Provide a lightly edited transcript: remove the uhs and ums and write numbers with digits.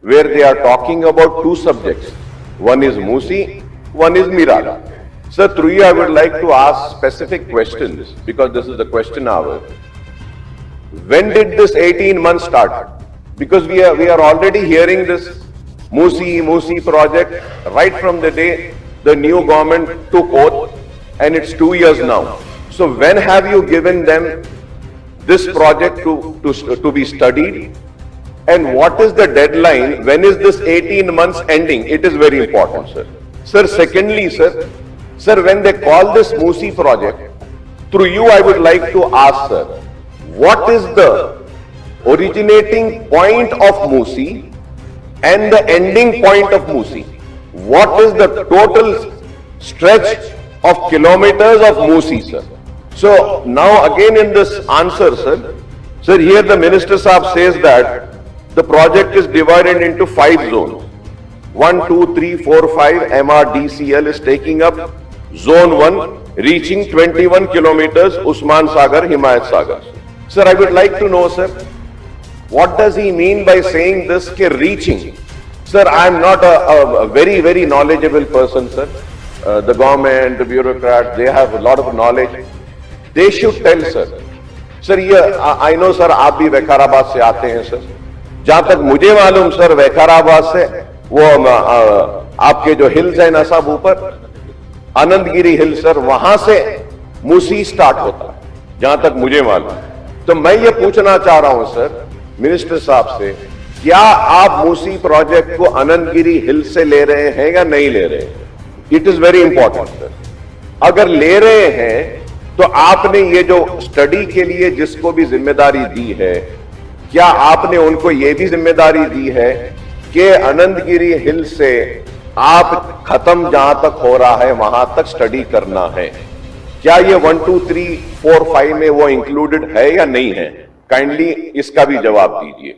where they are talking about two subjects. One is Musi, one is Mirala. Sir, through you, I would like to ask specific questions because this is the question hour. When did this 18 months start? Because we are already hearing this Musi project right from the day the new government took oath, and it's 2 years now. So when have you given them this project to be studied? And what is the deadline? When is this 18 months ending? It is very important, sir. Sir, secondly, sir, when they call this Musi project, through you I would like to ask, sir, what is the originating point of Musi and the ending point of Musi? What is the total stretch of kilometers of Musi, sir? So now again in this answer, sir, here the Minister Saab says that the project is divided into 5 zones. 1, 2, 3, 4, 5. MRDCL is taking up zone 1, reaching 21 kilometers, Usman Sagar, Himayat Sagar. Sir, I would like to know, sir, what does he mean by saying this, ke reaching? Sir, I am not a very, very knowledgeable person, sir. The government, the bureaucrats, they have a lot of knowledge. They should tell, sir. Sir, I know, sir, आप भी वैकाराबाद से आते हैं, sir. जहां तक मुझे मालूम, sir, वैकाराबाद से वो आपके जो हिल्स है ना साहब ऊपर, आनंदगिरी हिल, सर, वहां से मूसी स्टार्ट होता है, जहां तक मुझे मालूम। तो मैं ये पूछना चाह रहा हूं, सर, मिनिस्टर साहब से, क्या आप मूसी प्रोजेक्ट को आनंदगिरी हिल से ले रहे हैं या नहीं ले रहे हैं? It is very important, sir. अगर ले रहे हैं तो आपने ये जो स्टडी के लिए जिसको भी जिम्मेदारी दी है, क्या आपने उनको ये भी जिम्मेदारी दी है कि आनंदगिरी हिल से आप खत्म जहां तक हो रहा है वहां तक स्टडी करना है? क्या ये 1, 2, 3, 4, 5 में वो इंक्लूडेड है या नहीं है? काइंडली इसका भी जवाब दीजिए।